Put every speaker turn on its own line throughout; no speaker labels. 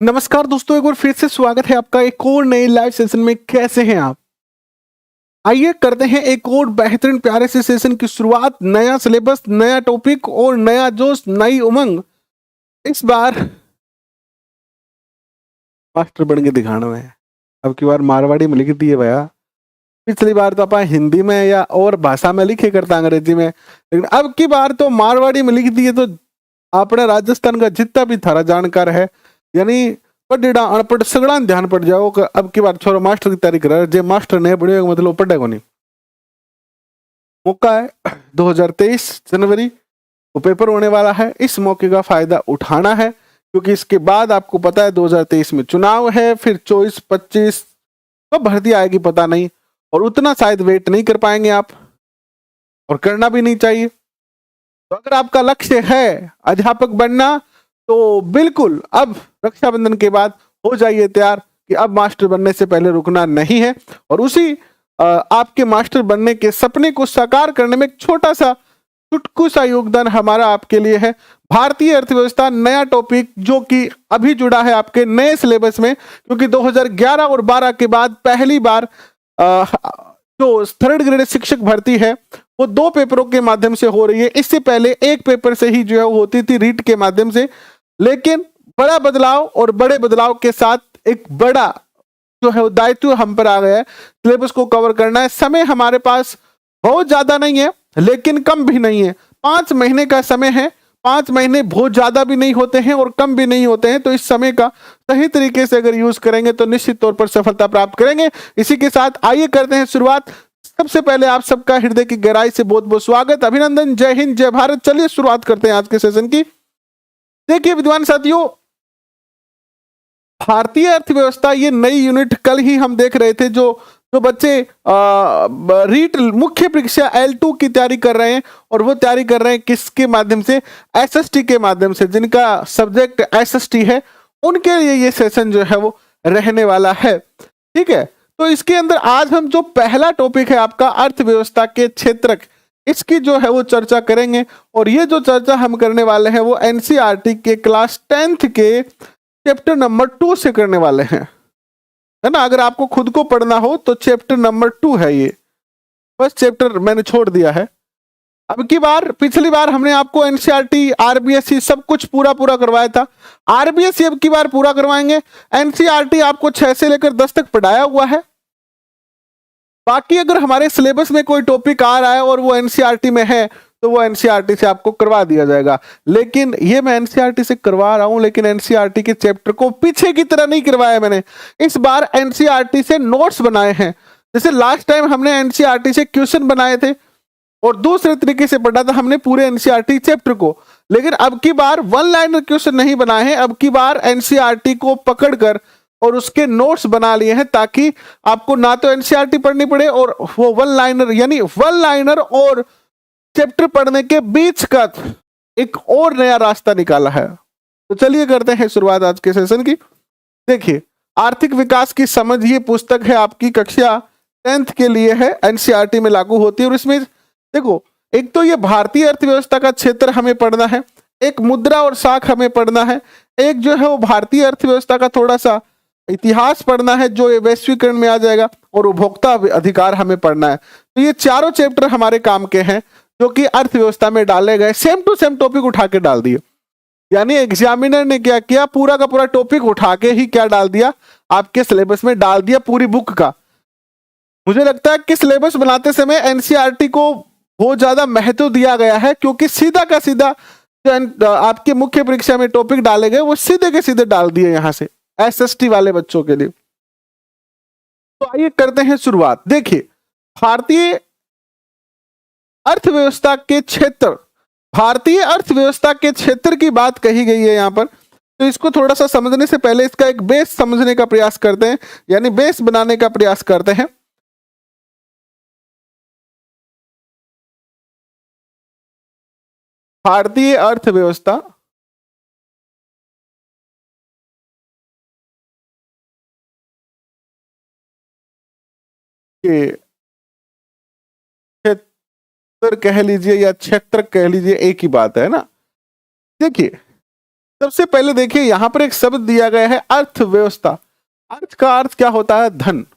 नमस्कार दोस्तों, एक बार फिर से स्वागत है आपका एक और नए लाइव सेशन में। कैसे हैं आप? आइए करते हैं एक और बेहतरीन प्यारे से सेशन की शुरुआत। नया सिलेबस, नया टॉपिक और नया जोश, नई उमंग। इस बार मास्टर बन के दिखाना है। अब की बार मारवाड़ी में लिख दिए भैया। पिछली बार तो अपन हिंदी में या और भाषा में लिखे करता अंग्रेजी में, लेकिन अब की बार तो मारवाड़ी में लिख दिए। तो अपने राजस्थान का जितना भी थारा जानकार है, यानी पढ़ा अनपढ़ सगड़ा ध्यान पड़ जाओ कि अब की बार छोरो मास्टर की तैयारी कर जे मास्टर नहीं पढ़ेगा मतलब पढ़ेगा नहीं। मौका है 2023 जनवरी को पेपर होने वाला है। इस मौके का फायदा उठाना है, क्योंकि इसके बाद आपको पता है 2023 में चुनाव है, फिर 24-25 कब भर्ती आएगी पता नहीं, और उतना शायद वेट नहीं कर पाएंगे आप, और करना भी नहीं चाहिए। तो अगर आपका लक्ष्य है अध्यापक बनना, तो बिल्कुल अब रक्षाबंधन के बाद हो जाइए तैयार कि अब मास्टर बनने से पहले रुकना नहीं है। और उसी आपके मास्टर बनने के सपने को साकार करने में एक छोटा सा चुटकू सा योगदान हमारा आपके लिए है। भारतीय अर्थव्यवस्था नया टॉपिक जो कि अभी जुड़ा है आपके नए सिलेबस में, क्योंकि 2011 और 12 के बाद पहली बार जो थर्ड ग्रेड शिक्षक भर्ती है वो 2 पेपरों के माध्यम से हो रही है। इससे पहले एक पेपर से ही जो है वो होती थी रीट के माध्यम से। लेकिन बड़ा बदलाव और बड़े बदलाव के साथ एक बड़ा जो है वो दायित्व हम पर आ गया है। सिलेबस को कवर करना है। समय हमारे पास बहुत ज्यादा नहीं है, लेकिन कम भी नहीं है। 5 महीने का समय है। 5 महीने बहुत ज्यादा भी नहीं होते हैं और कम भी नहीं होते हैं। तो इस समय का सही तरीके से अगर यूज करेंगे तो निश्चित तौर पर सफलता प्राप्त करेंगे। इसी के साथ आइए करते हैं शुरुआत। सबसे पहले आप सबका हृदय की गहराई से बहुत बहुत स्वागत, अभिनंदन, जय हिंद, जय भारत। चलिए शुरुआत करते हैं आज के सेशन की। देखिए विद्वान साथियों, भारतीय अर्थव्यवस्था ये नई यूनिट कल ही हम देख रहे थे। जो जो बच्चे रीट मुख्य परीक्षा L2 की तैयारी कर रहे हैं, और वो तैयारी कर रहे हैं किसके माध्यम से? SST के माध्यम से। जिनका सब्जेक्ट SST है उनके लिए ये सेशन जो है वो रहने वाला है। ठीक है, तो इसके अंदर आज हम जो पहला टॉपिक है आपका अर्थव्यवस्था के क्षेत्रक, इसकी जो है वो चर्चा करेंगे। और ये जो चर्चा हम करने वाले हैं वो NCERT के क्लास 10th के चैप्टर नंबर 2 से करने वाले हैं, है ना। अगर आपको खुद को पढ़ना हो तो चैप्टर नंबर 2 है ये। बस चैप्टर मैंने छोड़ दिया है। अब की बार, पिछली बार हमने आपको NCERT RBSE सब कुछ पूरा पूरा करवाया था। RBSE अब की बार पूरा करवाएंगे। NCERT आपको 6 से लेकर 10 तक पढ़ाया हुआ है। बाकी अगर हमारे सिलेबस में कोई टॉपिक आ रहा है और वो NCERT में है तो वो NCERT से आपको करवा दिया जाएगा। लेकिन ये मैं NCERT से करवा रहा हूं, लेकिन NCERT के चैप्टर को पीछे की तरह नहीं करवाया मैंने। इस बार NCERT से नोट्स बनाए हैं। जैसे लास्ट टाइम हमने NCERT से क्वेश्चन बनाए थे और दूसरे तरीके से पढ़ा था हमने पूरे NCERT चैप्टर को। लेकिन अब की बार वन लाइनर क्वेश्चन नहीं बनाए हैं। अब की बार NCERT को पकड़कर और उसके नोट्स बना लिए हैं, ताकि आपको ना तो NCERT पढ़नी पड़े और वो वन लाइनर, यानी वन लाइनर और चैप्टर पढ़ने के बीच का एक और नया रास्ता निकाला है। तो चलिए करते हैं शुरुआत आज के सेशन की। देखिए, आर्थिक विकास की समझ ये पुस्तक है आपकी कक्षा 10th के लिए है, NCERT में लागू होती है। और इसमें देखो, एक तो ये भारतीय अर्थव्यवस्था का क्षेत्र हमें पढ़ना है, एक मुद्रा और साख हमें पढ़ना है, एक जो है वो भारतीय अर्थव्यवस्था का थोड़ा सा इतिहास पढ़ना है जो वैश्वीकरण में आ जाएगा, और उपभोक्ता अधिकार हमें पढ़ना है। तो ये चारों चैप्टर हमारे काम के हैं जो कि अर्थव्यवस्था में डाले गए। सेम टू सेम टॉपिक उठा के डाल दिए। यानी एग्जामिनर ने क्या किया, पूरा का पूरा टॉपिक उठा के ही क्या डाल दिया, आपके सिलेबस में डाल दिया, पूरी बुक का। मुझे लगता है कि सिलेबस बनाते समय NCERT को बहुत ज्यादा महत्व दिया गया है, क्योंकि सीधा का सीधा जो आपके मुख्य परीक्षा में टॉपिक डाले गए वो सीधे के सीधे डाल दिए यहां से SST वाले बच्चों के लिए। तो आइए करते हैं शुरुआत। देखिए, भारतीय अर्थव्यवस्था के क्षेत्र, भारतीय अर्थव्यवस्था के क्षेत्र की बात कही गई है यहां पर। तो इसको थोड़ा सा समझने से पहले इसका एक बेस समझने का प्रयास करते हैं, यानी बेस बनाने का प्रयास करते हैं। भारतीय अर्थव्यवस्था के क्षेत्र कह लीजिए या क्षेत्र कह लीजिए, एक ही बात है ना। देखिए, सबसे पहले देखिए यहां पर एक शब्द दिया गया है अर्थव्यवस्था। अर्थ का अर्थ क्या होता है? धन।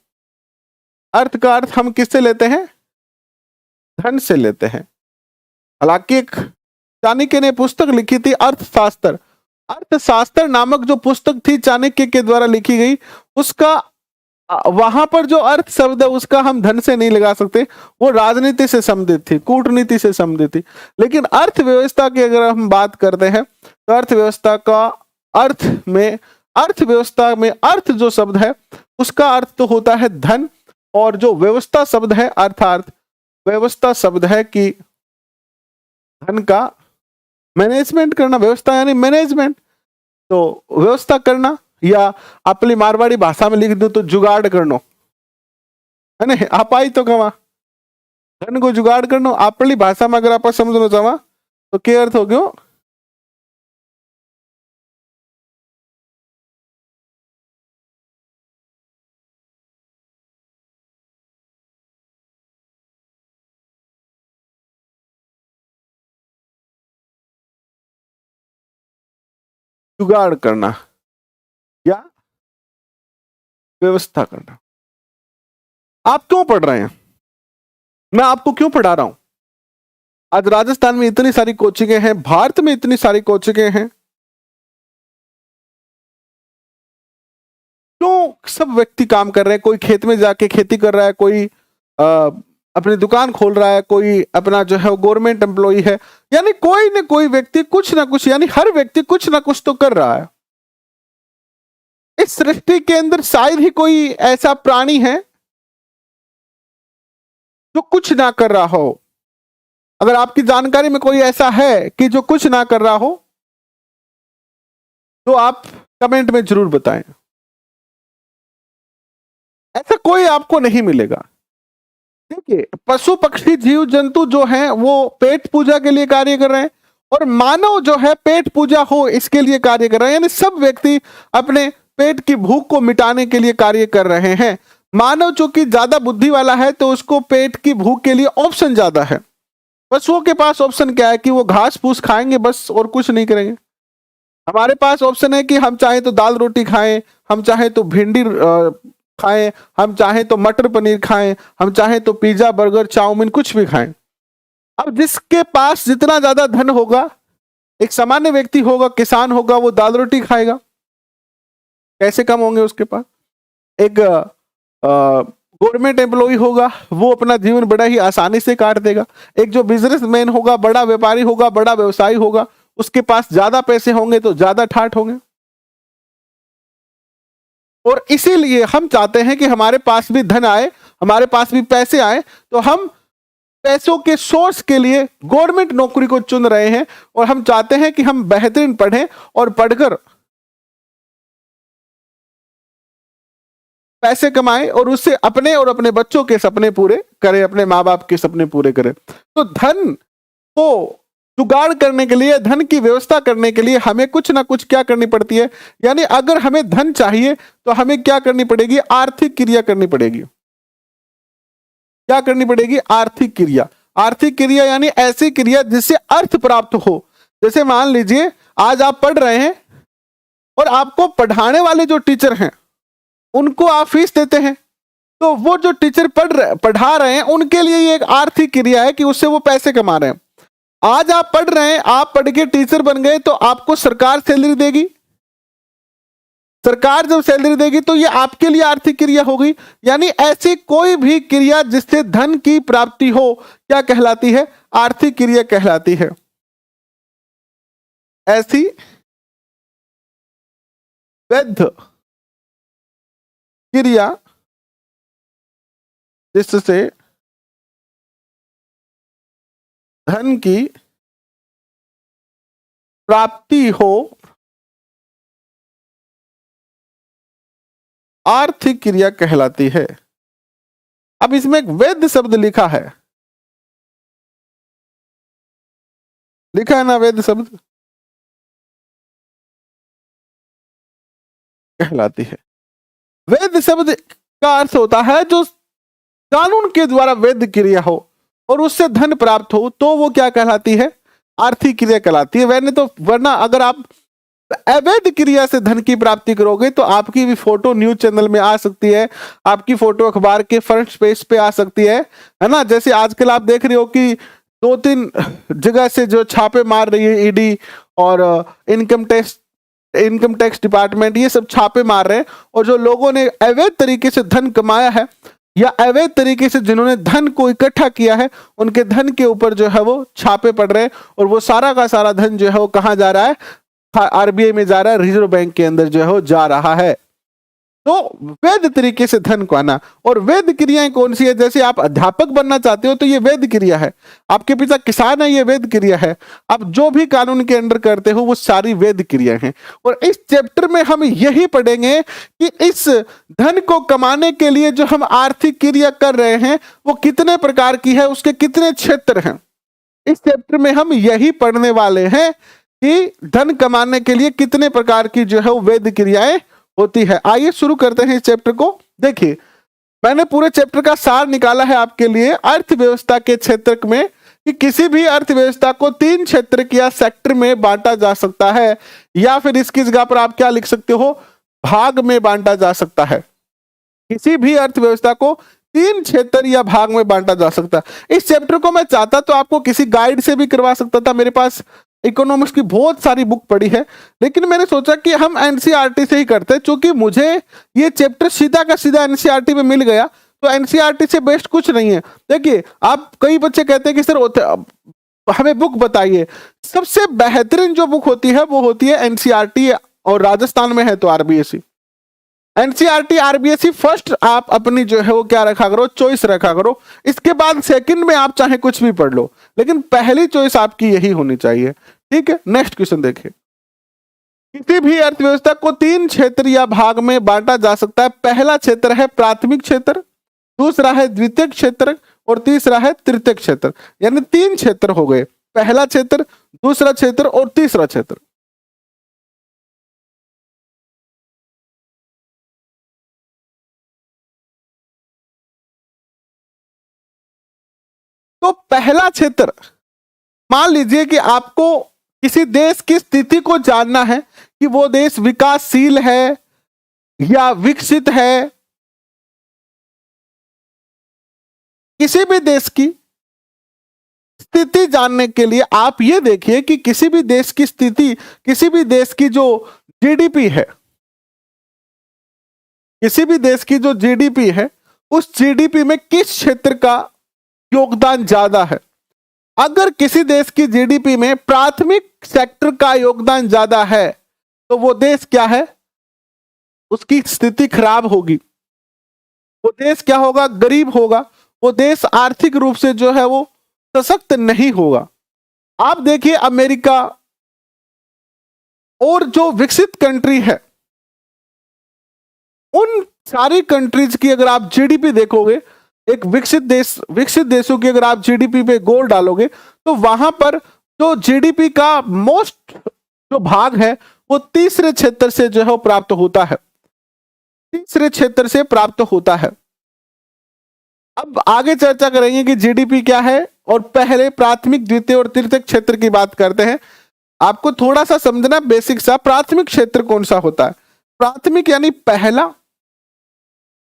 अर्थ का अर्थ हम किससे लेते हैं? धन से लेते हैं। हालांकि एक चाणक्य ने पुस्तक लिखी थी अर्थशास्त्र। अर्थशास्त्र नामक जो पुस्तक थी चाणक्य के द्वारा लिखी गई, उसका वहां पर जो अर्थ शब्द है उसका हम धन से नहीं लगा सकते, वो राजनीति से संबंधित थी, कूटनीति से संबंधित थी। लेकिन अर्थव्यवस्था की अगर हम बात करते हैं तो अर्थव्यवस्था का अर्थ में, अर्थव्यवस्था में अर्थ जो शब्द है उसका अर्थ तो होता है धन, और जो व्यवस्था शब्द है अर्थात व्यवस्था शब्द है कि धन का मैनेजमेंट करना। व्यवस्था यानी मैनेजमेंट, तो व्यवस्था करना, या अपनी मारवाड़ी भाषा में लिख दो तो जुगाड़ करनो है ना। आप आई तो कमा धन को जुगाड़ करनो, अपनी भाषा में अगर आप समझना चाहवा तो क्या अर्थ हो गयो? जुगाड़ करना या व्यवस्था करना। आप क्यों पढ़ रहे हैं? मैं आपको क्यों पढ़ा रहा हूं? आज राजस्थान में इतनी सारी कोचिंगें हैं, भारत में इतनी सारी कोचिंगें हैं, क्यों सब व्यक्ति काम कर रहे हैं? कोई खेत में जाके खेती कर रहा है, कोई अपनी दुकान खोल रहा है, कोई अपना जो है गवर्नमेंट एम्प्लॉय है, यानी कोई न कोई व्यक्ति कुछ ना कुछ, यानी हर व्यक्ति कुछ ना कुछ तो कर रहा है। इस सृष्टि के अंदर शायद ही कोई ऐसा प्राणी है जो कुछ ना कर रहा हो। अगर आपकी जानकारी में कोई ऐसा है कि जो कुछ ना कर रहा हो तो आप कमेंट में जरूर बताएं। ऐसा कोई आपको नहीं मिलेगा। देखिए, पशु पक्षी जीव जंतु जो हैं वो पेट पूजा के लिए कार्य कर रहे हैं, और मानव जो है पेट पूजा हो इसके लिए कार्य कर रहे हैं। यानी सब व्यक्ति अपने पेट की भूख को मिटाने के लिए कार्य कर रहे हैं। मानव चूंकि ज्यादा बुद्धि वाला है तो उसको पेट की भूख के लिए ऑप्शन ज्यादा है। पशुओं के पास ऑप्शन क्या है कि वो घास फूस खाएंगे बस, और कुछ नहीं करेंगे। हमारे पास ऑप्शन है कि हम चाहे तो दाल रोटी खाएं, हम चाहे तो भिंडी खाएं, हम चाहे तो मटर पनीर खाएं, हम चाहे तो पिज्जा बर्गर चाउमीन कुछ भी खाएं। अब जिसके पास जितना ज्यादा धन होगा, एक सामान्य व्यक्ति होगा, किसान होगा, वो दाल रोटी खाएगा। कैसे कम होंगे उसके पास? एक गवर्नमेंट एम्प्लॉय होगा, वो अपना जीवन बड़ा ही आसानी से काट देगा। एक जो बिजनेसमैन होगा, बड़ा व्यापारी होगा, बड़ा व्यवसायी होगा, उसके पास ज्यादा पैसे होंगे तो ज्यादा ठाठ होंगे। और इसीलिए हम चाहते हैं कि हमारे पास भी धन आए, हमारे पास भी पैसे आए, तो हम पैसों के सोर्स के लिए गवर्नमेंट नौकरी को चुन रहे हैं, और हम चाहते हैं कि हम बेहतरीन पढ़ें और पढ़कर पैसे कमाएं और उससे अपने और अपने बच्चों के सपने पूरे करें, अपने माँ बाप के सपने पूरे करें। तो धन को जुगाड़ करने के लिए, धन की व्यवस्था करने के लिए हमें कुछ ना कुछ क्या करनी पड़ती है? यानी अगर हमें धन चाहिए तो हमें क्या करनी पड़ेगी? आर्थिक क्रिया करनी पड़ेगी। क्या करनी पड़ेगी? आर्थिक क्रिया। आर्थिक क्रिया यानी ऐसी क्रिया जिससे अर्थ प्राप्त हो। जैसे मान लीजिए आज आप पढ़ रहे हैं और आपको पढ़ाने वाले जो टीचर हैं उनको आप फीस देते हैं, तो वो जो टीचर पढ़ा रहे हैं उनके लिए ये एक आर्थिक क्रिया है कि उससे वो पैसे कमा रहे हैं। आज आप पढ़ रहे हैं, आप पढ़ के टीचर बन गए तो आपको सरकार सैलरी देगी। सरकार जब सैलरी देगी तो ये आपके लिए आर्थिक क्रिया होगी। यानी ऐसी कोई भी क्रिया जिससे धन की प्राप्ति हो क्या कहलाती है? आर्थिक क्रिया कहलाती है। ऐसी वैध क्रिया जिससे धन की प्राप्ति हो आर्थिक क्रिया कहलाती है। अब इसमें एक वैध शब्द लिखा है, लिखा है ना, वैध शब्द कहलाती है। वैध शब्द का अर्थ होता है जो कानून के द्वारा वैध क्रिया हो और उससे धन प्राप्त हो, तो वो क्या कहलाती है? आर्थिक क्रिया कहलाती है। वरना अगर आप अवैध क्रिया से धन की प्राप्ति करोगे तो आपकी भी फोटो न्यूज चैनल में आ सकती है, आपकी फोटो अखबार के फ्रंट पेज पे आ सकती है ना। जैसे आजकल आप देख रहे हो कि 2-3 जगह से जो छापे मार रही है ईडी और इनकम टैक्स डिपार्टमेंट, ये सब छापे मार रहे हैं, और जो लोगों ने अवैध तरीके से धन कमाया है या अवैध तरीके से जिन्होंने धन को इकट्ठा किया है, उनके धन के ऊपर जो है वो छापे पड़ रहे हैं, और वो सारा का सारा धन जो है वो कहाँ जा रहा है, आरबीआई में जा रहा है, रिजर्व बैंक के अंदर जो है वो जा रहा है। तो वैध तरीके से धन को आना। और वैध क्रियाएं कौन सी है? जैसे आप अध्यापक बनना चाहते हो तो ये वैध क्रिया है, आपके पिता किसान है, ये वैध क्रिया है, आप जो भी कानून के अंडर करते हो वो सारी वैध क्रिया हैं। और इस चैप्टर में हम यही पढ़ेंगे कि इस धन को कमाने के लिए जो हम आर्थिक क्रिया कर रहे हैं वो कितने प्रकार की है, उसके कितने क्षेत्र हैं। इस चैप्टर में हम यही पढ़ने वाले हैं कि धन कमाने के लिए कितने प्रकार की जो है वो वैध क्रियाएं होती है। आइए शुरू करते हैं इस चैप्टर को। देखिए, मैंने पूरे चैप्टर का सार निकाला है आपके लिए अर्थव्यवस्था के क्षेत्र में, कि किसी भी अर्थव्यवस्था को 3 क्षेत्र या सेक्टर में बांटा जा सकता है, या फिर इसकी जगह पर आप क्या लिख सकते हो, भाग में बांटा जा सकता है। किसी भी अर्थव्यवस्था को 3 क्षेत्र या भाग में बांटा जा सकता है। इस चैप्टर को मैं चाहता तो आपको किसी गाइड से भी करवा सकता था, मेरे पास इकोनॉमिक्स की बहुत सारी बुक पड़ी है, लेकिन मैंने सोचा कि हम एनसीईआरटी से ही करते हैं, क्योंकि मुझे ये चैप्टर सीधा का सीधा एनसीईआरटी में मिल गया, तो एनसीईआरटी से बेस्ट कुछ नहीं है। देखिए, आप कई बच्चे कहते हैं कि सर हमें बुक बताइए, सबसे बेहतरीन जो बुक होती है वो होती है एनसीईआरटी, और राजस्थान में है तो आरबीएसई। एनसीईआरटी आरबीएसई फर्स्ट आप अपनी जो है वो क्या रखा करो, चॉइस रखा करो। इसके बाद सेकंड में आप चाहे कुछ भी पढ़ लो, लेकिन पहली चॉइस आपकी यही होनी चाहिए। ठीक है, नेक्स्ट क्वेश्चन देखिए। किसी भी अर्थव्यवस्था को 3 क्षेत्र या भाग में बांटा जा सकता है। पहला क्षेत्र है प्राथमिक क्षेत्र, दूसरा है द्वितीयक क्षेत्र, और तीसरा है तृतीयक क्षेत्र। यानी 3 क्षेत्र हो गए, पहला क्षेत्र, दूसरा क्षेत्र और तीसरा क्षेत्र। तो पहला क्षेत्र, मान लीजिए कि आपको किसी देश की स्थिति को जानना है कि वो देश विकासशील है या विकसित है। किसी भी देश की स्थिति जानने के लिए आप ये देखिए कि किसी भी देश की स्थिति, किसी भी देश की जो जीडीपी है, किसी भी देश की जो जीडीपी है, उस जीडीपी में किस क्षेत्र का योगदान ज्यादा है। अगर किसी देश की जीडीपी में प्राथमिक सेक्टर का योगदान ज्यादा है तो वो देश क्या है, उसकी स्थिति खराब होगी, वो देश क्या होगा, गरीब होगा, वो देश आर्थिक रूप से जो है वो सशक्त नहीं होगा। आप देखिए अमेरिका और जो विकसित कंट्री है, उन सारी कंट्रीज की अगर आप जीडीपी देखोगे, एक विकसित देशों की अगर आप जीडीपी पे गोल डालोगे, तो वहां पर जो जीडीपी का मोस्ट जो भाग है वो तीसरे क्षेत्र से जो है वो प्राप्त होता है, तीसरे क्षेत्र से प्राप्त होता है। अब आगे चर्चा करेंगे कि जीडीपी क्या है, और पहले प्राथमिक, द्वितीय और तृतीयक क्षेत्र की बात करते हैं। आपको थोड़ा सा समझना बेसिक सा, प्राथमिक क्षेत्र कौन सा होता है। प्राथमिक यानी पहला,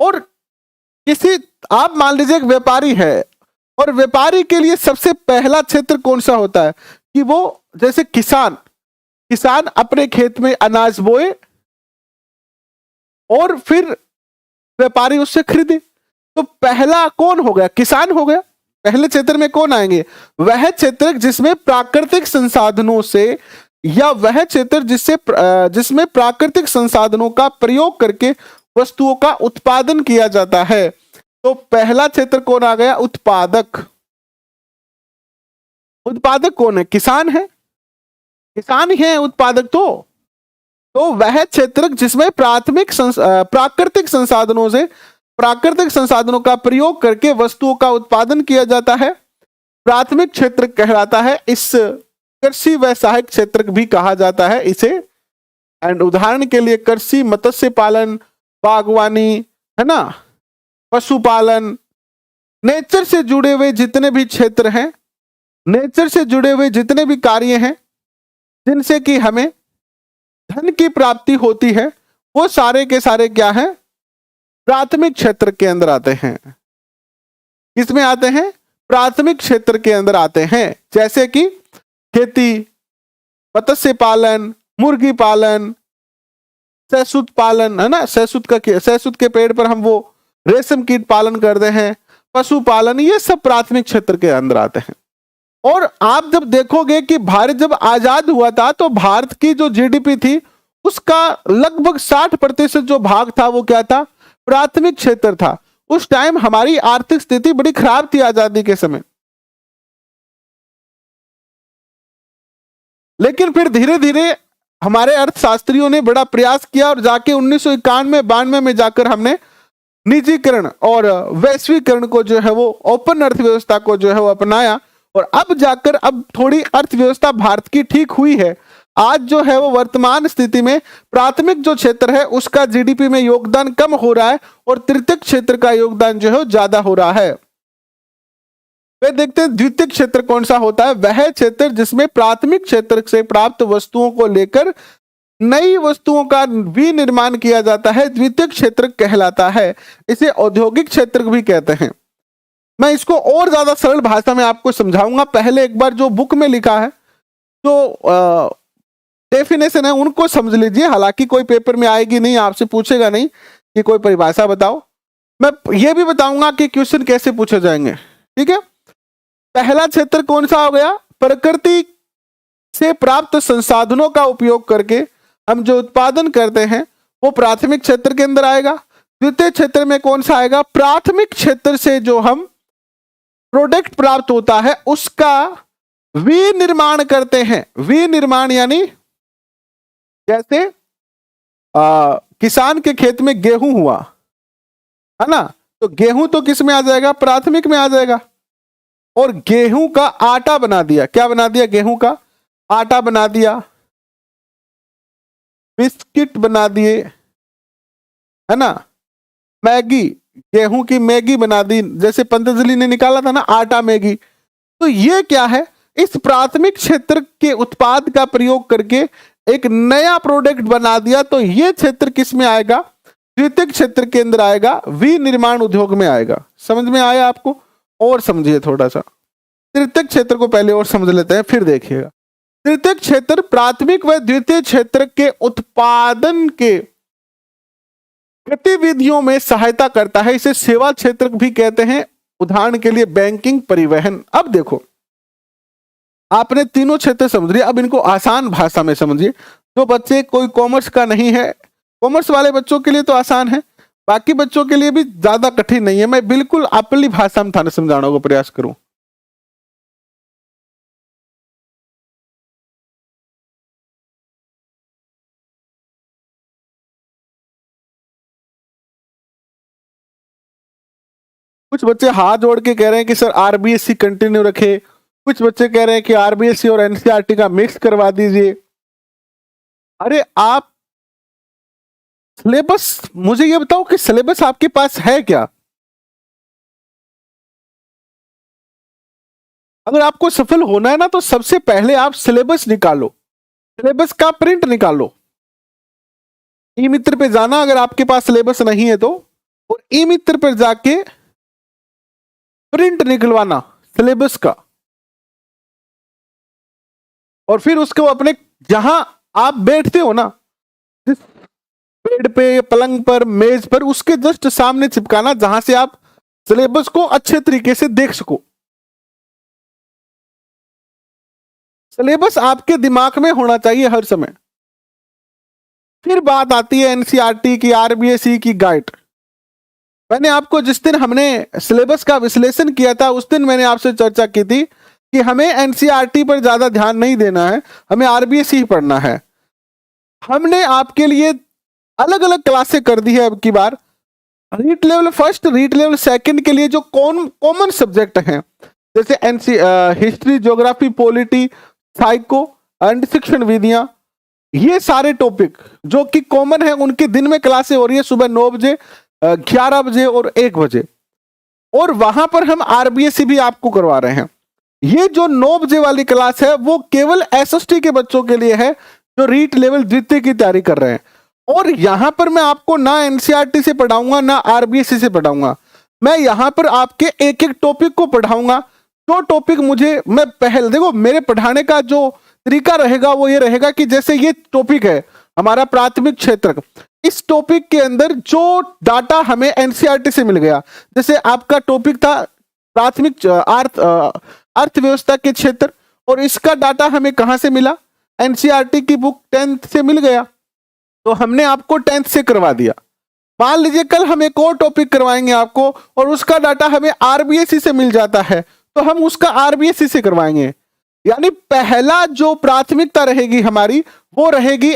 और किसी, आप मान लीजिए एक व्यापारी है, और व्यापारी के लिए सबसे पहला क्षेत्र कौन सा होता है कि वो, जैसे किसान अपने खेत में अनाज बोए और फिर व्यापारी उससे खरीदे, तो पहला कौन हो गया, किसान हो गया। पहले क्षेत्र में कौन आएंगे, वह क्षेत्र जिसमें प्राकृतिक संसाधनों से, या वह क्षेत्र जिसमें प्राकृतिक संसाधनों का प्रयोग करके वस्तुओं का उत्पादन किया जाता है। तो पहला क्षेत्र कौन आ गया, उत्पादक। उत्पादक कौन है, किसान है, किसान ही है उत्पादक। तो वह क्षेत्र जिसमें प्राकृतिक संसाधनों का प्रयोग करके वस्तुओं का उत्पादन किया जाता है, प्राथमिक क्षेत्र कहलाता है। इस कृषि व सहायक क्षेत्र भी कहा जाता है इसे। एंड उदाहरण के लिए कृषि, मत्स्य पालन, बागवानी, है ना, पशुपालन, नेचर से जुड़े हुए जितने भी क्षेत्र हैं, नेचर से जुड़े हुए जितने भी कार्य हैं जिनसे कि हमें धन की प्राप्ति होती है, वो सारे के सारे क्या हैं, प्राथमिक क्षेत्र के अंदर आते हैं। किसमें आते हैं, प्राथमिक क्षेत्र के अंदर आते हैं। जैसे कि खेती, मत्स्य पालन, मुर्गी पालन, सहसूत पालन, है ना, सहसूत के पेड़ पर हम वो रेशम कीट पालन करते हैं, पशुपालन, ये सब प्राथमिक क्षेत्र के अंदर आते हैं। और आप जब देखोगे कि भारत जब आजाद हुआ था तो भारत की जो जीडीपी थी उसका लगभग 60% जो भाग था वो क्या था, प्राथमिक क्षेत्र था। उस टाइम हमारी आर्थिक स्थिति बड़ी खराब थी आजादी के समय, लेकिन फिर धीरे धीरे हमारे अर्थशास्त्रियों ने बड़ा प्रयास किया और जाके 1991-92 में जाकर हमने निजीकरण और वैश्वीकरण को जो है वो ओपन अर्थव्यवस्था को जो है वो अपनाया, और अब जाकर अब थोड़ी अर्थव्यवस्था भारत की ठीक हुई है। आज जो है वो वर्तमान स्थिति में प्राथमिक जो क्षेत्र है उसका जीडीपी में योगदान कम हो रहा है और तृतीयक क्षेत्र का योगदान जो है ज्यादा हो रहा है। वे देखते हैं द्वितीयक क्षेत्र कौन सा होता है, वह क्षेत्र जिसमें प्राथमिक क्षेत्र से प्राप्त वस्तुओं को लेकर नई वस्तुओं का विनिर्माण किया जाता है, द्वितीयक क्षेत्र कहलाता है। इसे औद्योगिक क्षेत्र भी कहते हैं। मैं इसको और ज्यादा सरल भाषा में आपको समझाऊंगा। पहले एक बार जो बुक में लिखा है, जो डेफिनेशन है, उनको समझ लीजिए। हालांकि कोई पेपर में आएगी नहीं, आपसे पूछेगा नहीं कि कोई परिभाषा बताओ। मैं ये भी बताऊंगा कि क्वेश्चन कैसे पूछे जाएंगे, ठीक है। पहला क्षेत्र कौन सा हो गया, प्रकृति से प्राप्त संसाधनों का उपयोग करके हम जो उत्पादन करते हैं वो प्राथमिक क्षेत्र के अंदर आएगा। द्वितीय क्षेत्र में कौन सा आएगा, प्राथमिक क्षेत्र से जो हम प्रोडक्ट प्राप्त होता है उसका विनिर्माण करते हैं। विनिर्माण यानी जैसे किसान के खेत में गेहूं हुआ, है ना, तो गेहूं तो किस में आ जाएगा, प्राथमिक में आ जाएगा। और गेहूं का आटा बना दिया, क्या बना दिया, गेहूं का आटा बना दिया, बिस्किट बना दिए, है ना, मैगी, गेहूं की मैगी बना दी, जैसे पतंजलि ने निकाला था ना आटा मैगी। तो ये क्या है, इस प्राथमिक क्षेत्र के उत्पाद का प्रयोग करके एक नया प्रोडक्ट बना दिया। तो ये क्षेत्र किस में आएगा, द्वितीयक क्षेत्र के अंदर आएगा, विनिर्माण उद्योग में आएगा। समझ में आया आपको, और समझिए थोड़ा सा। तृतीयक क्षेत्र को पहले और समझ लेते हैं, फिर देखिएगा। तृतीयक क्षेत्र प्राथमिक व द्वितीय क्षेत्र के उत्पादन के गतिविधियों में सहायता करता है। इसे सेवा क्षेत्र भी कहते हैं। उदाहरण के लिए बैंकिंग, परिवहन। अब देखो, आपने तीनों क्षेत्र समझ लिए, अब इनको आसान भाषा में समझिए। जो बच्चे कोई कॉमर्स का नहीं है, कॉमर्स वाले बच्चों के लिए तो आसान है, बाकी बच्चों के लिए भी ज्यादा कठिन नहीं है। मैं बिल्कुल अपनी भाषा में थाने समझाने को प्रयास करूं। कुछ बच्चे हाथ जोड़ के कह रहे हैं कि सर आरबीएससी कंटिन्यू रखे, कुछ बच्चे कह रहे हैं कि आरबीएससी और एनसीईआरटी का मिक्स करवा दीजिए। अरे आप सिलेबस, मुझे ये बताओ कि सिलेबस आपके पास है क्या? अगर आपको सफल होना है ना तो सबसे पहले आप सिलेबस निकालो, सिलेबस का प्रिंट निकालो। ई मित्र पे जाना अगर आपके पास सिलेबस नहीं है तो, और ई मित्र पर जाके प्रिंट निकलवाना सिलेबस का, और फिर उसको अपने जहां आप बैठते हो ना, बेड पे, पलंग पर, मेज पर, उसके जस्ट सामने चिपकाना, जहां से आप सिलेबस को अच्छे तरीके से देख सको। सिलेबस आपके दिमाग में होना चाहिए हर समय। फिर बात आती है एनसीईआरटी की, आरबीएससी की गाइड। मैंने आपको जिस दिन हमने सिलेबस का विश्लेषण किया था उस दिन मैंने आपसे चर्चा की थी कि हमें एनसीईआरटी पर ज्यादा ध्यान नहीं देना है, हमें आरबीएससी ही पढ़ना है। हमने आपके लिए अलग अलग क्लासें कर दी है अब की बार। REET level first, REET level second के लिए जो कॉमन सब्जेक्ट हैं, जैसे history, geography, polity, psycho and शिक्षण विधियां, ये सारे टॉपिक जो कि कॉमन है उनके दिन में क्लासें हो रही है, सुबह 9 बजे, 11 बजे और 1 बजे। और वहां पर हम आरबीएससी भी आपको करवा रहे हैं। ये जो 9 बजे वाली क्लास है वो केवल एसएसटी के बच्चों के लिए है जो रीट लेवल द्वितीय की तैयारी कर रहे हैं। और यहां पर मैं आपको ना एनसीईआरटी से पढ़ाऊंगा ना आरबीएससी से पढ़ाऊंगा, मैं यहां पर आपके एक एक टॉपिक को पढ़ाऊंगा। जो टॉपिक मुझे, मैं पहले देखो मेरे पढ़ाने का जो तरीका रहेगा वो ये रहेगा कि जैसे ये टॉपिक है हमारा प्राथमिक क्षेत्र, इस टॉपिक के अंदर जो डाटा हमें एनसीईआरटी से मिल गया, जैसे आपका टॉपिक था प्राथमिक अर्थव्यवस्था के क्षेत्र, और इसका डाटा हमें कहां से मिला, एनसीईआरटी की बुक 10th से मिल गया, तो हमने आपको 10th से करवा दिया। मान लीजिए कल हम एक और टॉपिक करवाएंगे आपको और उसका डाटा हमें आरबीएससी से मिल जाता है, तो हम उसका आरबीएससी से करवाएंगे। यानी पहला जो प्राथमिकता रहेगी हमारी वो रहेगी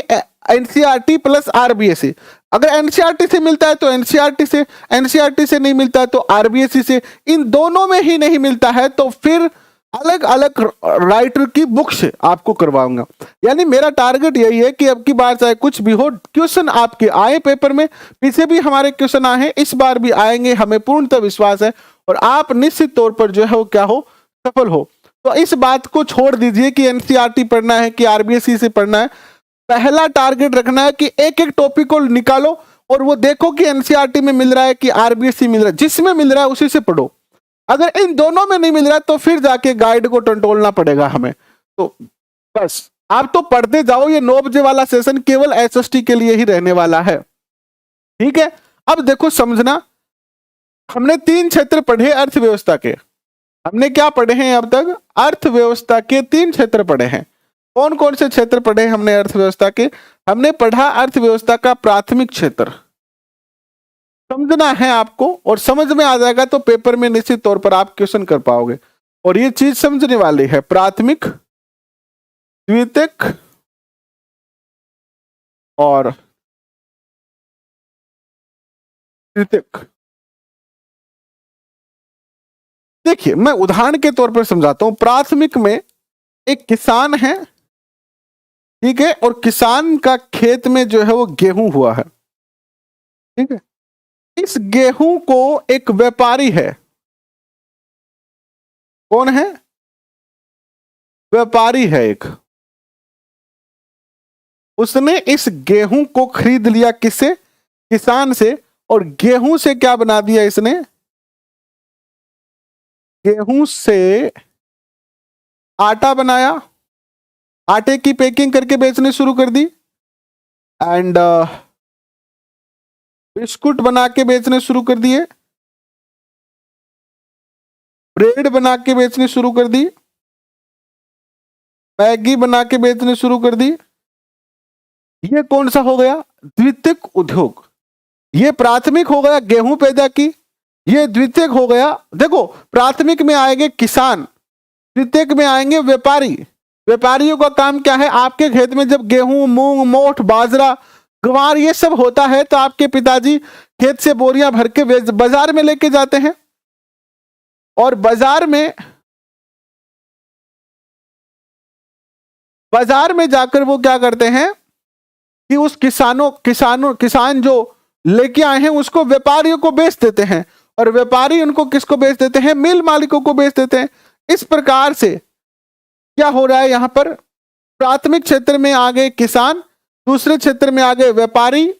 एनसीईआरटी प्लस आरबीएससी। अगर एनसीईआरटी से मिलता है तो एनसीईआरटी से, एनसीईआरटी से नहीं मिलता है तो आरबीएससी से, इन दोनों में ही नहीं मिलता है तो फिर अलग अलग राइटर की बुक से आपको करवाऊंगा। यानी मेरा टारगेट यही है कि अब की बार चाहे कुछ भी हो, क्वेश्चन आपके आए पेपर में, पीछे भी हमारे क्वेश्चन आए हैं, इस बार भी आएंगे, हमें पूर्णतः विश्वास है, और आप निश्चित तौर पर जो है वो क्या हो, सफल हो। तो इस बात को छोड़ दीजिए कि एनसीईआरटी पढ़ना है कि आरबीएससी से पढ़ना है। पहला टारगेट रखना है कि एक एक टॉपिक को निकालो और वो देखो कि एनसीईआरटी में मिल रहा है कि आरबीएससी मिल रहा है, जिसमें मिल रहा है उसी से पढ़ो। अगर इन दोनों में नहीं मिल रहा है तो फिर जाके गाइड को टटोलना पड़ेगा हमें। तो बस आप तो पढ़ते जाओ, ये 9 बजे वाला सेशन केवल एसएसटी के लिए ही रहने वाला है, ठीक है। अब देखो समझना, हमने 3 क्षेत्र पढ़े अर्थव्यवस्था के। हमने क्या पढ़े हैं अब तक, अर्थव्यवस्था के 3 क्षेत्र पढ़े हैं। कौन कौन से क्षेत्र पढ़े हमने अर्थव्यवस्था के, हमने पढ़ा अर्थव्यवस्था का प्राथमिक क्षेत्र, समझना है आपको, और समझ में आ जाएगा तो पेपर में निश्चित तौर पर आप क्वेश्चन कर पाओगे। और ये चीज समझने वाली है, प्राथमिक, द्वितीयक और तृतीयक। देखिए मैं उदाहरण के तौर पर समझाता हूं। प्राथमिक में एक किसान है, ठीक है, और किसान का खेत में जो है वो गेहूं हुआ है, ठीक है। इस गेहूं को एक व्यापारी है, कौन है, व्यापारी है एक, उसने इस गेहूं को खरीद लिया किससे, किसान से, और गेहूं से क्या बना दिया इसने, गेहूं से आटा बनाया, आटे की पैकिंग करके बेचने शुरू कर दी, एंड बिस्कुट बना के बेचने शुरू कर दिए, ब्रेड बना के बेचने शुरू कर दी, मैगी बना के बेचने शुरू कर दी। ये कौन सा हो गया, द्वितीयक उद्योग। ये प्राथमिक हो गया, गेहूं पैदा की, ये द्वितीयक हो गया। देखो प्राथमिक में आएंगे किसान, द्वितीयक में आएंगे व्यापारी। व्यापारियों का काम क्या है, आपके खेत में जब गेहूं, मूंग, मोठ, बाजरा, ग्वार ये सब होता है तो आपके पिताजी खेत से बोरियां भर के बाजार में लेके जाते हैं, और बाजार में जाकर वो क्या करते हैं कि उस किसान जो लेके आए हैं उसको व्यापारियों को बेच देते हैं, और व्यापारी उनको किसको बेच देते हैं, मिल मालिकों को बेच देते हैं। इस प्रकार से क्या हो रहा है यहां पर, प्राथमिक क्षेत्र में आ गए किसान, दूसरे क्षेत्र में आ गए व्यापारी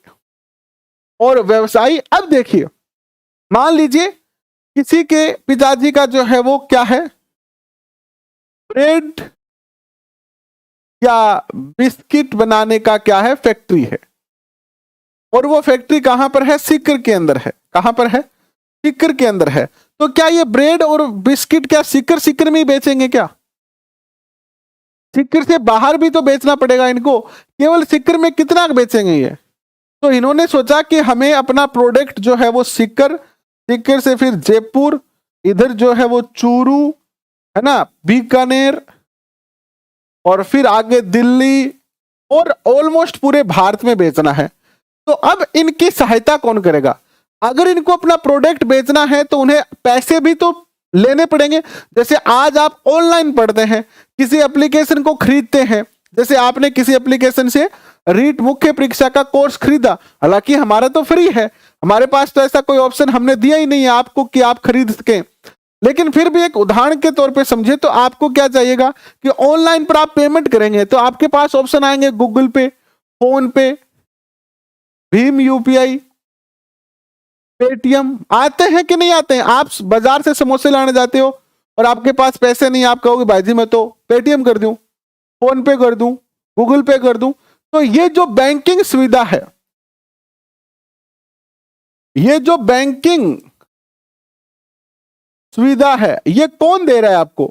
और व्यवसायी। अब देखिए मान लीजिए किसी के पिताजी का जो है वो क्या है, ब्रेड या बिस्किट बनाने का क्या है, फैक्ट्री है, और वो फैक्ट्री कहां पर है, सीकर के अंदर है। कहां पर है, सीकर के अंदर है। तो क्या ये ब्रेड और बिस्किट क्या सीकर में ही बेचेंगे क्या, सीकर से बाहर भी तो बेचना पड़ेगा इनको, केवल सीकर में कितना बेचेंगे ये। तो इन्होंने सोचा कि हमें अपना प्रोडक्ट जो है वो सीकर से फिर जयपुर, इधर जो है वो चूरू है ना, बीकानेर, और फिर आगे दिल्ली, और ऑलमोस्ट पूरे भारत में बेचना है। तो अब इनकी सहायता कौन करेगा, अगर इनको अपना प्रोडक्ट बेचना है तो उन्हें पैसे भी तो लेने पड़ेंगे। जैसे आज आप ऑनलाइन पढ़ते हैं, किसी एप्लीकेशन को खरीदते हैं, जैसे आपने किसी एप्लीकेशन से रीट मुख्य परीक्षा का कोर्स खरीदा, हालांकि हमारा तो फ्री है, हमारे पास तो ऐसा कोई ऑप्शन हमने दिया ही नहीं है आपको कि आप खरीद सकें, लेकिन फिर भी एक उदाहरण के तौर पे समझे तो आपको क्या चाहिएगा कि ऑनलाइन पर आप पेमेंट करेंगे तो आपके पास ऑप्शन आएंगे गूगल पे, फोन पे, भीम यूपीआई, पेटीएम। आते हैं कि नहीं आते हैं? आप बाजार से समोसे लाने जाते हो और आपके पास पैसे नहीं, आप कहोगे भाई जी मैं तो पेटीएम कर दूं, फोन पे कर दूं, गूगल पे कर दूं। तो ये जो बैंकिंग सुविधा है, ये जो बैंकिंग सुविधा है, ये कौन दे रहा है आपको?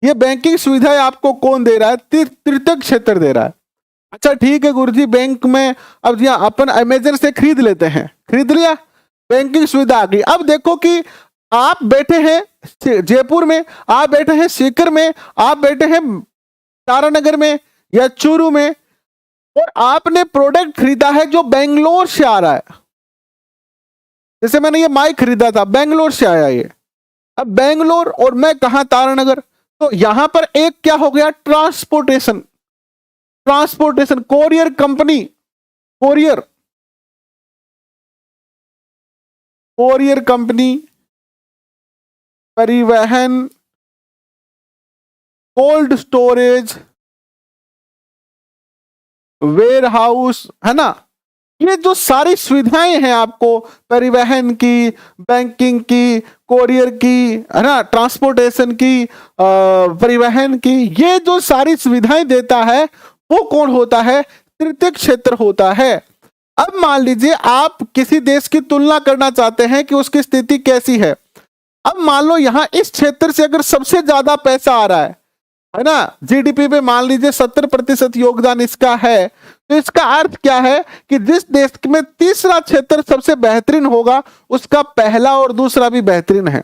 ये बैंकिंग सुविधा आपको कौन दे रहा है? तृतीयक क्षेत्र दे रहा है। अच्छा ठीक है गुरुजी, बैंक में अब जी अपन अमेजन से खरीद लेते हैं, खरीद लिया, बैंकिंग सुविधा आ गई। अब देखो कि आप बैठे हैं जयपुर में, आप बैठे हैं सीकर में, आप बैठे हैं तारानगर में या चूरू में, और आपने प्रोडक्ट खरीदा है जो बेंगलोर से आ रहा है। जैसे मैंने ये माइक खरीदा था, बेंगलोर से आया ये। अब बेंगलोर और मैं कहा तारानगर, तो यहां पर एक क्या हो गया? Transportation, transportation, courier company, courier, courier company, परिवहन, कोल्ड स्टोरेज, वेयर हाउस, है ना? ये जो सारी सुविधाएं हैं आपको परिवहन की, बैंकिंग की, कोरियर की, है ना, ट्रांसपोर्टेशन की, परिवहन की, ये जो सारी सुविधाएं देता है वो कौन होता है? तृतीयक क्षेत्र होता है। अब मान लीजिए आप किसी देश की तुलना करना चाहते हैं कि उसकी स्थिति कैसी है। अब मान लो यहां इस क्षेत्र से अगर सबसे ज्यादा पैसा आ रहा है ना, जीडीपी पे मान लीजिए 70% योगदान इसका है, तो इसका अर्थ क्या है कि जिस देश में तीसरा क्षेत्र सबसे बेहतरीन होगा उसका पहला और दूसरा भी बेहतरीन है,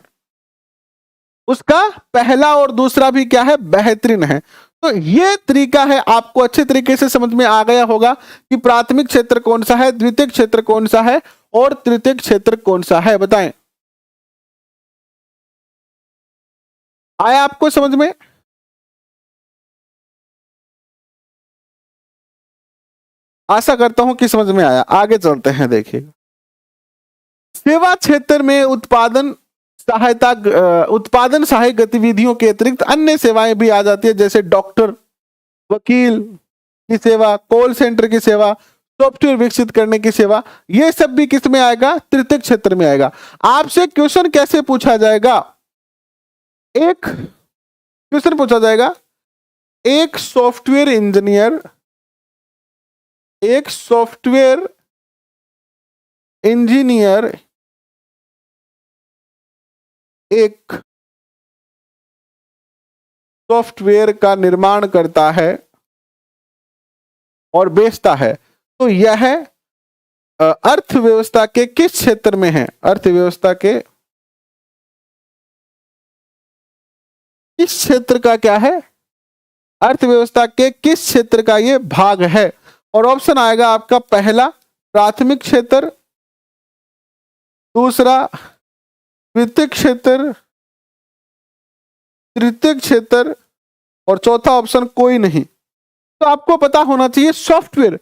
उसका पहला और दूसरा भी क्या है? बेहतरीन है। तो ये तरीका है, आपको अच्छे तरीके से समझ में आ गया होगा कि प्राथमिक क्षेत्र कौन सा है, द्वितीयक क्षेत्र कौन सा है और तृतीयक क्षेत्र कौन सा है। बताएं, आया आपको समझ में? आशा करता हूं कि समझ में आया। आगे चलते हैं, देखिए सेवा क्षेत्र में उत्पादन सहायता, उत्पादन सहायक गतिविधियों के अतिरिक्त अन्य सेवाएं भी आ जाती है, जैसे डॉक्टर, वकील की सेवा, कॉल सेंटर की सेवा, सॉफ्टवेयर विकसित करने की सेवा। ये सब भी किस में आएगा? तृतीयक क्षेत्र में आएगा। आपसे क्वेश्चन कैसे पूछा जाएगा? एक क्वेश्चन पूछा जाएगा, एक सॉफ्टवेयर इंजीनियर, एक सॉफ्टवेयर इंजीनियर एक सॉफ्टवेयर का निर्माण करता है और बेचता है, तो यह अर्थव्यवस्था के किस क्षेत्र में है? अर्थव्यवस्था के किस क्षेत्र का क्या है? अर्थव्यवस्था के किस क्षेत्र का ये भाग है? और ऑप्शन आएगा आपका पहला प्राथमिक क्षेत्र, दूसरा द्वितीयक क्षेत्र, तृतीयक क्षेत्र और चौथा ऑप्शन कोई नहीं। तो आपको पता होना चाहिए सॉफ्टवेयर,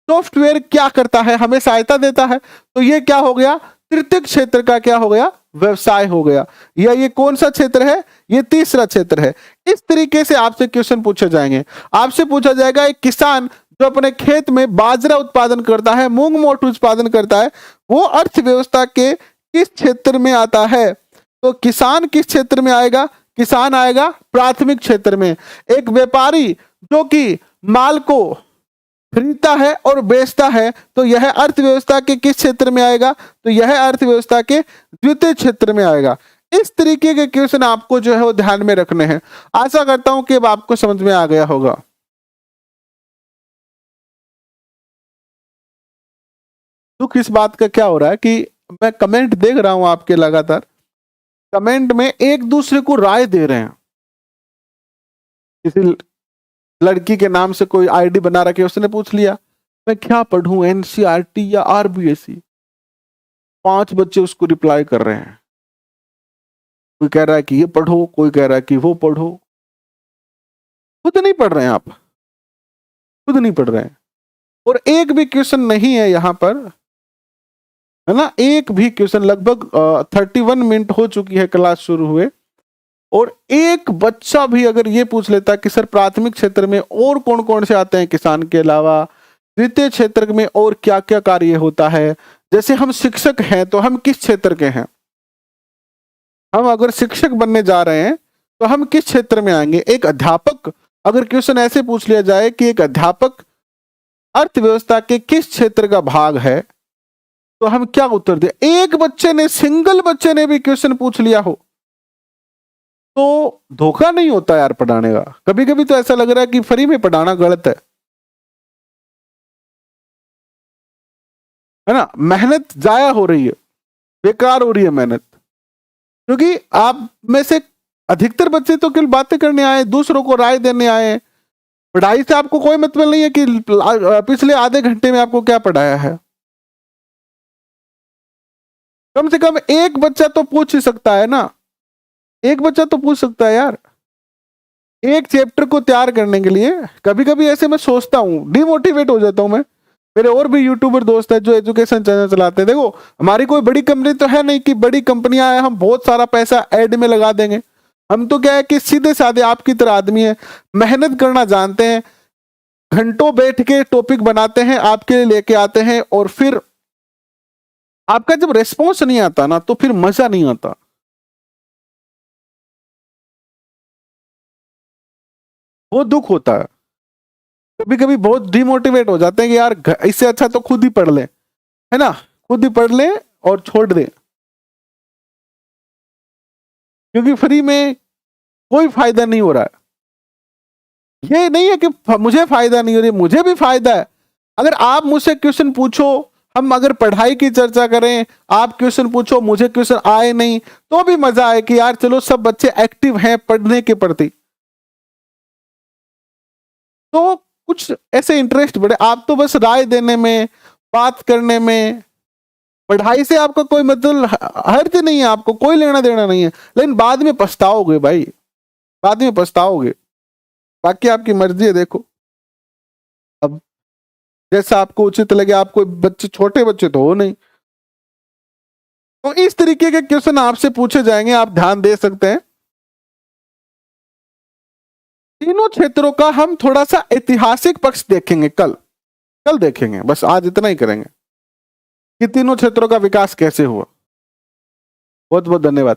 सॉफ्टवेयर क्या करता है? हमें सहायता देता है, तो ये क्या हो गया? तृतीयक क्षेत्र का क्या हो गया? व्यवसाय हो गया। या ये कौन सा क्षेत्र है? ये तीसरा क्षेत्र है। इस तरीके से आपसे क्वेश्चन पूछे जाएंगे। आपसे पूछा जाएगा एक किसान जो अपने खेत में बाजरा उत्पादन करता है, मूंग मोठ उत्पादन करता है, वो अर्थव्यवस्था के किस क्षेत्र में आता है? तो किसान किस क्षेत्र में आएगा? किसान आएगा प्राथमिक क्षेत्र में। एक व्यापारी जो कि माल को खरीदता है और बेचता है, तो यह अर्थव्यवस्था के किस क्षेत्र में आएगा? तो यह अर्थव्यवस्था के द्वितीय क्षेत्र में आएगा। इस तरीके के क्वेश्चन आपको जो है वो ध्यान में रखने हैं। आशा करता हूं कि अब आपको समझ में आ गया होगा। दुख इस बात का क्या हो रहा है कि मैं कमेंट देख रहा हूं आपके लगातार, कमेंट में एक दूसरे को राय दे रहे हैं। किसी लड़की के नाम से कोई आईडी बना रखे, उसने पूछ लिया मैं क्या पढ़ूं, एनसीईआरटी या आरबीएसई? 5 बच्चे उसको रिप्लाई कर रहे हैं। कोई कह रहा है कि ये पढ़ो, कोई कह रहा है कि वो पढ़ो। खुद नहीं पढ़ रहे हैं आप, खुद नहीं पढ़ रहे हैं। और एक भी क्वेश्चन नहीं है यहां पर, है ना, एक भी क्वेश्चन। लगभग 31 मिनट हो चुकी है क्लास शुरू हुए, और एक बच्चा भी अगर ये पूछ लेता कि सर प्राथमिक क्षेत्र में और कौन कौन से आते हैं किसान के अलावा, द्वितीय क्षेत्र में और क्या क्या कार्य होता है, जैसे हम शिक्षक हैं तो हम किस क्षेत्र के हैं, हम अगर शिक्षक बनने जा रहे हैं तो हम किस क्षेत्र में आएंगे। एक अध्यापक, अगर क्वेश्चन ऐसे पूछ लिया जाए कि एक अध्यापक अर्थव्यवस्था के किस क्षेत्र का भाग है, तो हम क्या उत्तर दें। एक बच्चे ने, सिंगल बच्चे ने भी क्वेश्चन पूछ लिया हो तो धोखा नहीं होता यार पढ़ाने का। कभी कभी तो ऐसा लग रहा है कि फ्री में पढ़ाना गलत है ना, मेहनत जाया हो रही है, बेकार हो रही है मेहनत, क्योंकि आप में से अधिकतर बच्चे तो केवल बातें करने आए, दूसरों को राय देने आए। पढ़ाई से आपको कोई मतलब नहीं है कि पिछले आधे घंटे में आपको क्या पढ़ाया है। कम से कम एक बच्चा तो पूछ ही सकता है ना, एक बच्चा तो पूछ सकता है यार। एक चैप्टर को तैयार करने के लिए कभी कभी ऐसे मैं सोचता हूँ, डिमोटिवेट हो जाता हूँ मैं। मेरे और भी यूट्यूबर दोस्त है जो एजुकेशन चैनल चलाते हैं। देखो हमारी कोई बड़ी कंपनी तो है नहीं कि बड़ी कंपनियां हैं हम बहुत सारा पैसा एड में लगा देंगे। हम तो क्या है कि सीधे साधे आपकी तरह आदमी है, मेहनत करना जानते हैं, घंटों बैठ के टॉपिक बनाते हैं, आपके लिए लेके आते हैं, और फिर आपका जब रिस्पॉन्स नहीं आता ना तो फिर मजा नहीं आता। वो दुख होता है, कभी कभी बहुत डिमोटिवेट हो जाते हैं कि यार इससे अच्छा तो खुद ही पढ़ ले, है ना, खुद ही पढ़ ले और छोड़ दे, क्योंकि फ्री में कोई फायदा नहीं हो रहा है। ये नहीं है कि मुझे फायदा नहीं हो रही, मुझे भी फायदा है। अगर आप मुझसे क्वेश्चन पूछो, हम अगर पढ़ाई की चर्चा करें, आप क्वेश्चन पूछो, मुझे क्वेश्चन आए नहीं तो भी मजा आए कि यार चलो सब बच्चे एक्टिव हैं पढ़ने के प्रति, तो कुछ ऐसे इंटरेस्ट बढ़े। आप तो बस राय देने में, बात करने में, पढ़ाई से आपका कोई मतलब हर्ज नहीं है, आपको कोई लेना देना नहीं है, लेकिन बाद में पछताओगे भाई, बाद में पछताओगे। बाकी आपकी मर्जी है, देखो अब जैसा आपको उचित लगे। आपको बच्चे, छोटे बच्चे तो हो नहीं, तो इस तरीके के क्वेश्चन आपसे पूछे जाएंगे, आप ध्यान दे सकते हैं। तीनों क्षेत्रों का हम थोड़ा सा ऐतिहासिक पक्ष देखेंगे, कल देखेंगे, बस आज इतना ही करेंगे कि तीनों क्षेत्रों का विकास कैसे हुआ। बहुत बहुत धन्यवाद।